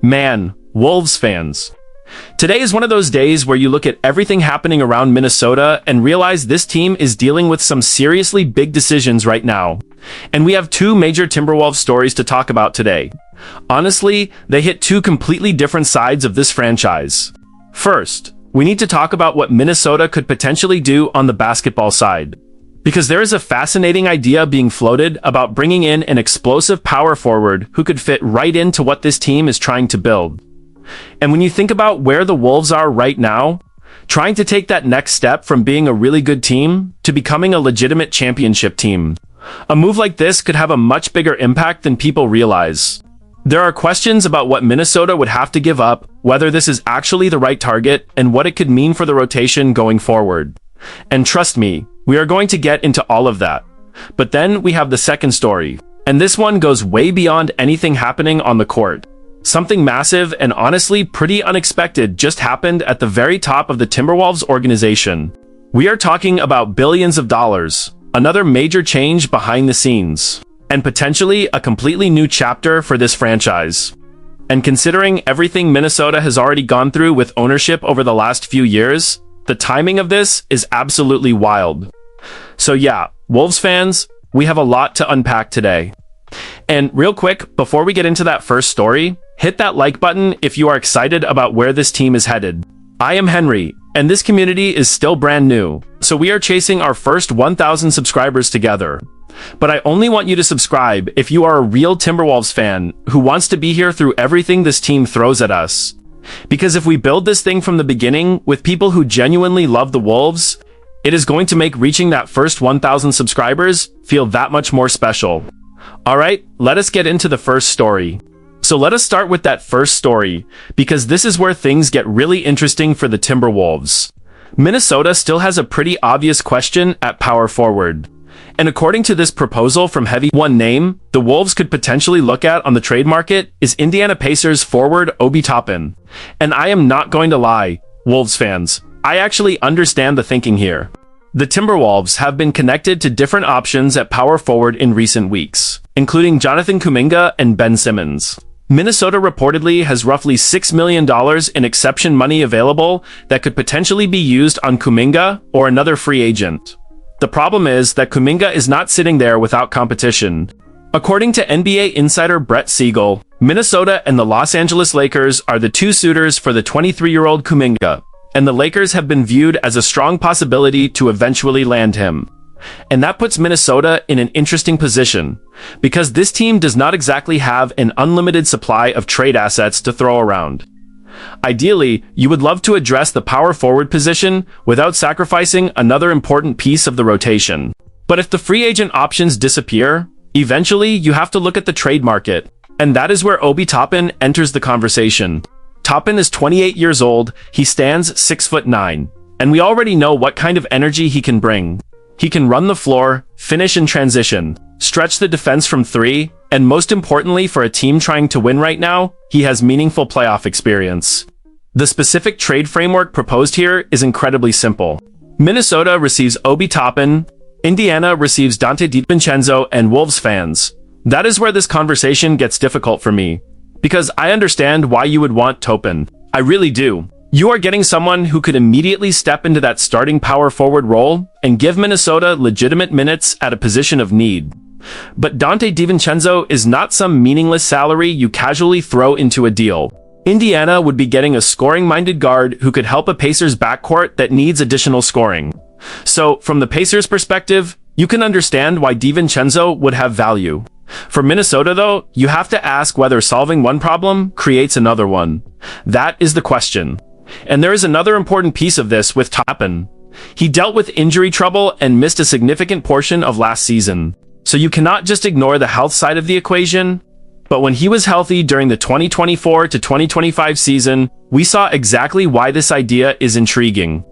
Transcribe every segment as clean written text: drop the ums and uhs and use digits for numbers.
Man, Wolves fans. Today is one of those days where you look at everything happening around Minnesota and realize this team is dealing with some seriously big decisions right now. And we have two major Timberwolves stories to talk about today. Honestly, they hit two completely different sides of this franchise. First, we need to talk about what Minnesota could potentially do on the basketball side. Because there is a fascinating idea being floated about bringing in an explosive power forward who could fit right into what this team is trying to build. And when you think about where the Wolves are right now, trying to take that next step from being a really good team to becoming a legitimate championship team, a move like this could have a much bigger impact than people realize. There are questions about what Minnesota would have to give up, whether this is actually the right target, and what it could mean for the rotation going forward. And trust me, we are going to get into all of that. But then we have the second story, and this one goes way beyond anything happening on the court. Something massive and honestly pretty unexpected just happened at the very top of the Timberwolves organization. We are talking about billions of dollars, another major change behind the scenes, and potentially a completely new chapter for this franchise. And considering everything Minnesota has already gone through with ownership over the last few years, the timing of this is absolutely wild. So yeah, Wolves fans, we have a lot to unpack today. And real quick, before we get into that first story, hit that like button if you are excited about where this team is headed. I am Henry, and this community is still brand new, so we are chasing our first 1,000 subscribers together. But I only want you to subscribe if you are a real Timberwolves fan who wants to be here through everything this team throws at us. Because if we build this thing from the beginning with people who genuinely love the Wolves, it is going to make reaching that first 1,000 subscribers feel that much more special. Alright, let us get into the first story. So let us start with that first story, because this is where things get really interesting for the Timberwolves. Minnesota still has a pretty obvious question at power forward. And according to this proposal from Heavy, one name the Wolves could potentially look at on the trade market is Indiana Pacers forward Obi Toppin. And I am not going to lie, Wolves fans, I actually understand the thinking here. The Timberwolves have been connected to different options at power forward in recent weeks, including Jonathan Kuminga and Ben Simmons. Minnesota reportedly has roughly $6 million in exception money available that could potentially be used on Kuminga or another free agent. The problem is that Kuminga is not sitting there without competition. According to NBA insider Brett Siegel, Minnesota and the Los Angeles Lakers are the two suitors for the 23-year-old Kuminga, and the Lakers have been viewed as a strong possibility to eventually land him. And that puts Minnesota in an interesting position, because this team does not exactly have an unlimited supply of trade assets to throw around. Ideally, you would love to address the power forward position without sacrificing another important piece of the rotation. But if the free agent options disappear, eventually you have to look at the trade market, and that is where Obi Toppin enters the conversation. Toppin is 28 years old, he stands 6'9", and we already know what kind of energy he can bring. He can run the floor, finish in transition, stretch the defense from three, and most importantly for a team trying to win right now, he has meaningful playoff experience. The specific trade framework proposed here is incredibly simple. Minnesota receives Obi Toppin, Indiana receives Donte DiVincenzo, and Wolves fans. That is where this conversation gets difficult for me, because I understand why you would want Toppin. I really do. You are getting someone who could immediately step into that starting power forward role and give Minnesota legitimate minutes at a position of need. But Donte DiVincenzo is not some meaningless salary you casually throw into a deal. Indiana would be getting a scoring-minded guard who could help a Pacers backcourt that needs additional scoring. So, from the Pacers' perspective, you can understand why DiVincenzo would have value. For Minnesota, though, you have to ask whether solving one problem creates another one. That is the question. And there is another important piece of this with Toppin. He dealt with injury trouble and missed a significant portion of last season. So you cannot just ignore the health side of the equation. But when he was healthy during the 2024 to 2025 season, we saw exactly why this idea is intriguing.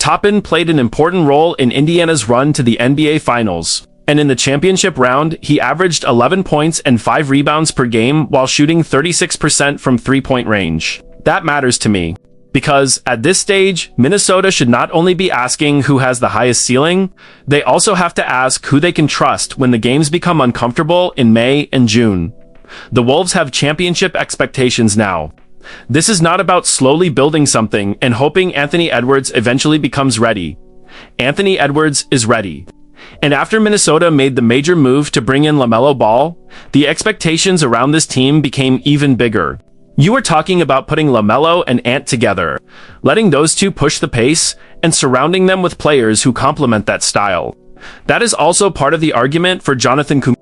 Toppin played an important role in Indiana's run to the NBA Finals. And in the championship round, he averaged 11 points and 5 rebounds per game while shooting 36% from three-point range. That matters to me. Because, at this stage, Minnesota should not only be asking who has the highest ceiling, they also have to ask who they can trust when the games become uncomfortable in May and June. The Wolves have championship expectations now. This is not about slowly building something and hoping Anthony Edwards eventually becomes ready. Anthony Edwards is ready. And after Minnesota made the major move to bring in LaMelo Ball, the expectations around this team became even bigger. You are talking about putting LaMelo and Ant together, letting those two push the pace, and surrounding them with players who complement that style. That is also part of the argument for Jonathan Kuminga.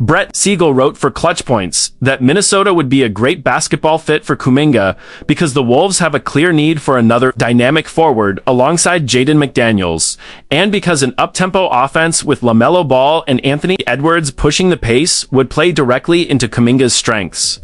Brett Siegel wrote for Clutch Points that Minnesota would be a great basketball fit for Kuminga because the Wolves have a clear need for another dynamic forward alongside Jaden McDaniels, and because an up-tempo offense with LaMelo Ball and Anthony Edwards pushing the pace would play directly into Kuminga's strengths.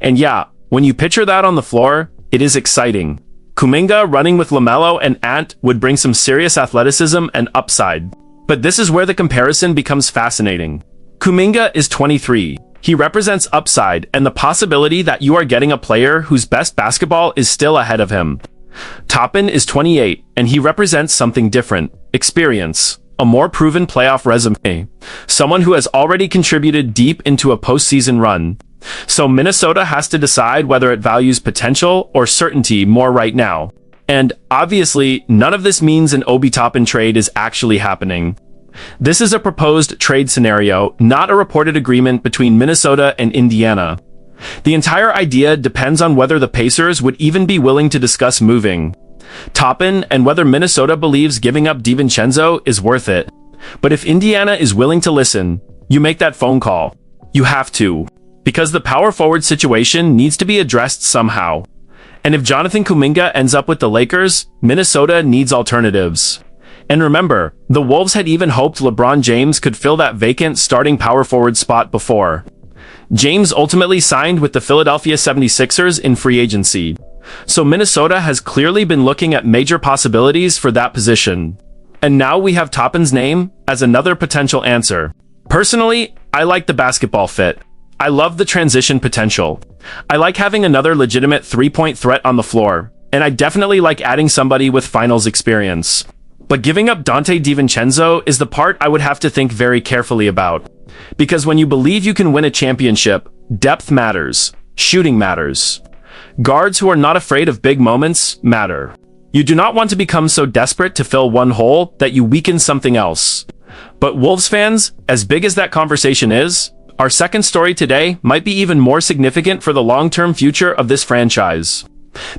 And yeah, when you picture that on the floor, it is exciting. Kuminga running with LaMelo and Ant would bring some serious athleticism and upside. But this is where the comparison becomes fascinating. Kuminga is 23. He represents upside and the possibility that you are getting a player whose best basketball is still ahead of him. Toppin is 28, and he represents something different: experience, a more proven playoff resume, someone who has already contributed deep into a postseason run. So Minnesota has to decide whether it values potential or certainty more right now. And obviously, none of this means an Obi Toppin trade is actually happening. This is a proposed trade scenario, not a reported agreement between Minnesota and Indiana. The entire idea depends on whether the Pacers would even be willing to discuss moving Toppin and whether Minnesota believes giving up DiVincenzo is worth it. But if Indiana is willing to listen, you make that phone call. You have to. Because the power forward situation needs to be addressed somehow. And if Jonathan Kuminga ends up with the Lakers, Minnesota needs alternatives. And remember, the Wolves had even hoped LeBron James could fill that vacant starting power forward spot before. James ultimately signed with the Philadelphia 76ers in free agency. So Minnesota has clearly been looking at major possibilities for that position. And now we have Toppin's name as another potential answer. Personally, I like the basketball fit. I love the transition potential. I like having another legitimate three-point threat on the floor, and I definitely like adding somebody with finals experience. But giving up Donte DiVincenzo is the part I would have to think very carefully about. Because when you believe you can win a championship, depth matters. Shooting matters. Guards who are not afraid of big moments matter. You do not want to become so desperate to fill one hole that you weaken something else. But Wolves fans, as big as that conversation is, our second story today might be even more significant for the long-term future of this franchise.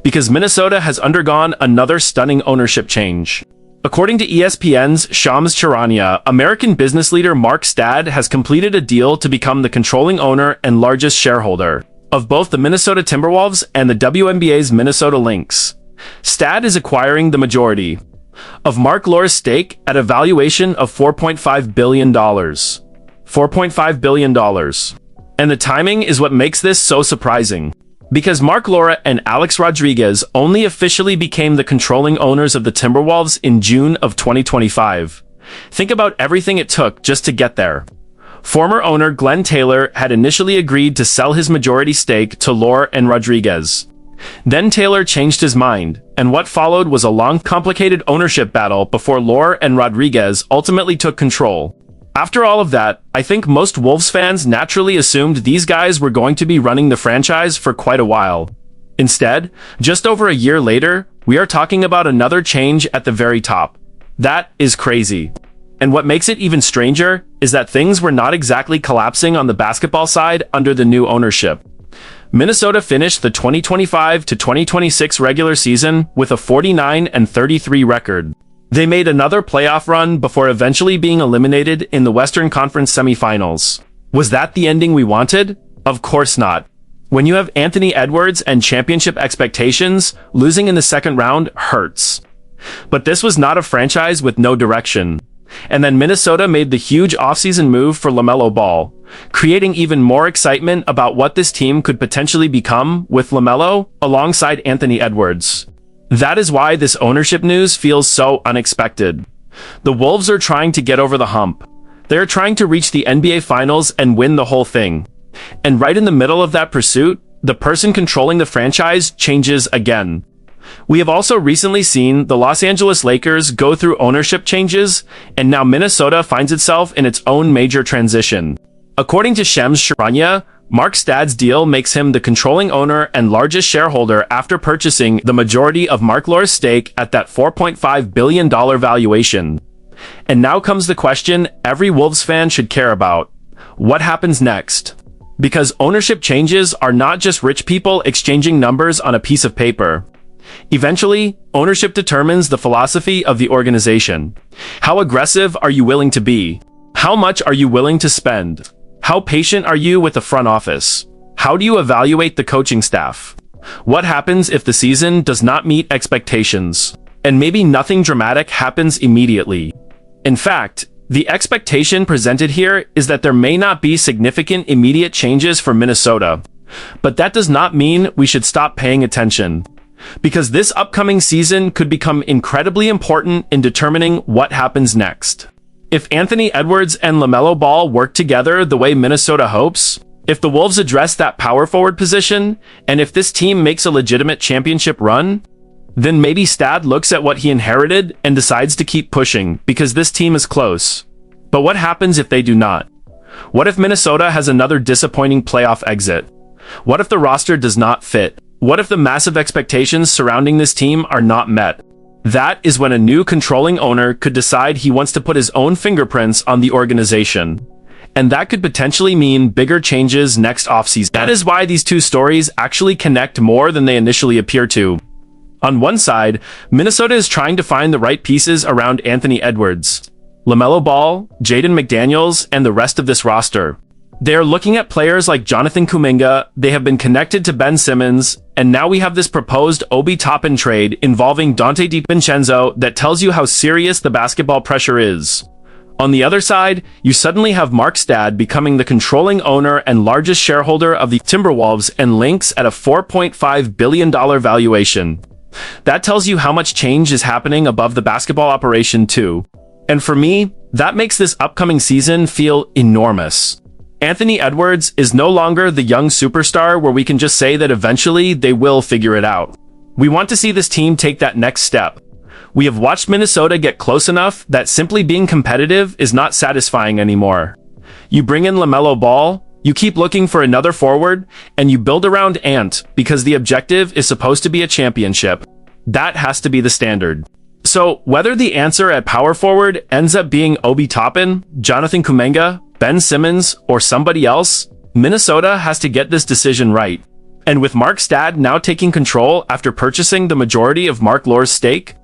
Because Minnesota has undergone another stunning ownership change. According to ESPN's Shams Charania, American business leader Mark Stad has completed a deal to become the controlling owner and largest shareholder of both the Minnesota Timberwolves and the WNBA's Minnesota Lynx. Stad is acquiring the majority of Mark Lore's stake at a valuation of $4.5 billion. $4.5 billion. And the timing is what makes this so surprising. Because Mark Lore and Alex Rodriguez only officially became the controlling owners of the Timberwolves in June of 2025. Think about everything it took just to get there. Former owner Glenn Taylor had initially agreed to sell his majority stake to Lore and Rodriguez. Then Taylor changed his mind, and what followed was a long, complicated ownership battle before Lore and Rodriguez ultimately took control. After all of that, I think most Wolves fans naturally assumed these guys were going to be running the franchise for quite a while. Instead, just over a year later, we are talking about another change at the very top. That is crazy. And what makes it even stranger is that things were not exactly collapsing on the basketball side under the new ownership. Minnesota finished the 2025 to 2026 regular season with a 49-33 record. They made another playoff run before eventually being eliminated in the Western Conference semifinals. Was that the ending we wanted? Of course not. When you have Anthony Edwards and championship expectations, losing in the second round hurts. But this was not a franchise with no direction. And then Minnesota made the huge offseason move for LaMelo Ball, creating even more excitement about what this team could potentially become with LaMelo alongside Anthony Edwards. That is why this ownership news feels so unexpected. The Wolves are trying to get over the hump. They are trying to reach the NBA Finals and win the whole thing. And right in the middle of that pursuit, the person controlling the franchise changes again. We have also recently seen the Los Angeles Lakers go through ownership changes, and now Minnesota finds itself in its own major transition. According to Shams Charania, Mark Stad's deal makes him the controlling owner and largest shareholder after purchasing the majority of Mark Lore's stake at that $4.5 billion valuation. And now comes the question every Wolves fan should care about. What happens next? Because ownership changes are not just rich people exchanging numbers on a piece of paper. Eventually, ownership determines the philosophy of the organization. How aggressive are you willing to be? How much are you willing to spend? How patient are you with the front office? How do you evaluate the coaching staff? What happens if the season does not meet expectations? And maybe nothing dramatic happens immediately. In fact, the expectation presented here is that there may not be significant immediate changes for Minnesota. But that does not mean we should stop paying attention. Because this upcoming season could become incredibly important in determining what happens next. If Anthony Edwards and LaMelo Ball work together the way Minnesota hopes, if the Wolves address that power forward position, and if this team makes a legitimate championship run, then maybe Stad looks at what he inherited and decides to keep pushing because this team is close. But what happens if they do not? What if Minnesota has another disappointing playoff exit? What if the roster does not fit? What if the massive expectations surrounding this team are not met? That is when a new controlling owner could decide he wants to put his own fingerprints on the organization. And that could potentially mean bigger changes next offseason. That is why these two stories actually connect more than they initially appear to. On one side, Minnesota is trying to find the right pieces around Anthony Edwards, LaMelo Ball, Jaden McDaniels, and the rest of this roster. They are looking at players like Jonathan Kuminga, they have been connected to Ben Simmons, and now we have this proposed Obi Toppin trade involving Donte DiVincenzo that tells you how serious the basketball pressure is. On the other side, you suddenly have Mark Stad becoming the controlling owner and largest shareholder of the Timberwolves and Lynx at a $4.5 billion valuation. That tells you how much change is happening above the basketball operation too. And for me, that makes this upcoming season feel enormous. Anthony Edwards is no longer the young superstar where we can just say that eventually they will figure it out. We want to see this team take that next step. We have watched Minnesota get close enough that simply being competitive is not satisfying anymore. You bring in LaMelo Ball, you keep looking for another forward, and you build around Ant because the objective is supposed to be a championship. That has to be the standard. So, whether the answer at power forward ends up being Obi Toppin, Jonathan Kuminga, Ben Simmons, or somebody else, Minnesota has to get this decision right. And with Mark Stad now taking control after purchasing the majority of Mark Lore's stake,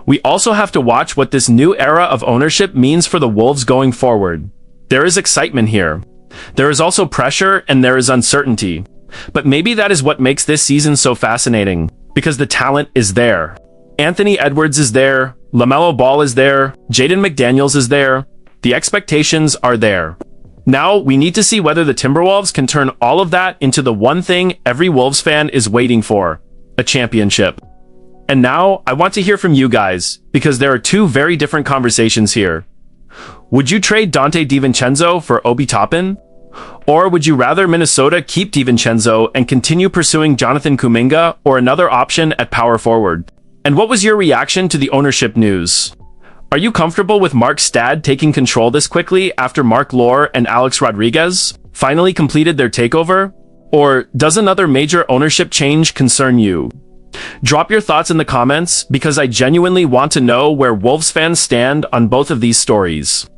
we also have to watch what this new era of ownership means for the Wolves going forward. There is excitement here. There is also pressure and there is uncertainty. But maybe that is what makes this season so fascinating, because the talent is there. Anthony Edwards is there, LaMelo Ball is there, Jaden McDaniels is there. The expectations are there. Now, we need to see whether the Timberwolves can turn all of that into the one thing every Wolves fan is waiting for, a championship. And now, I want to hear from you guys, because there are two very different conversations here. Would you trade Donte DiVincenzo for Obi Toppin? Or would you rather Minnesota keep DiVincenzo and continue pursuing Jonathan Kuminga or another option at power forward? And what was your reaction to the ownership news? Are you comfortable with Mark Stad taking control this quickly after Mark Lore and Alex Rodriguez finally completed their takeover? Or does another major ownership change concern you? Drop your thoughts in the comments because I genuinely want to know where Wolves fans stand on both of these stories.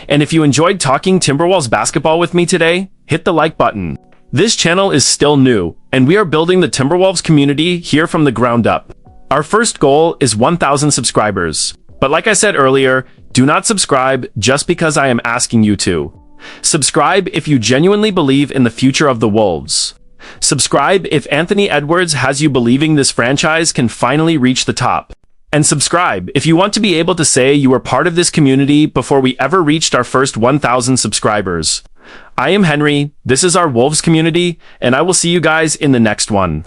And if you enjoyed talking Timberwolves basketball with me today, hit the like button. This channel is still new, and we are building the Timberwolves community here from the ground up. Our first goal is 1,000 subscribers. But like I said earlier, do not subscribe just because I am asking you to. Subscribe if you genuinely believe in the future of the Wolves. Subscribe if Anthony Edwards has you believing this franchise can finally reach the top. And subscribe if you want to be able to say you were part of this community before we ever reached our first 1,000 subscribers. I am Henry, this is our Wolves community, and I will see you guys in the next one.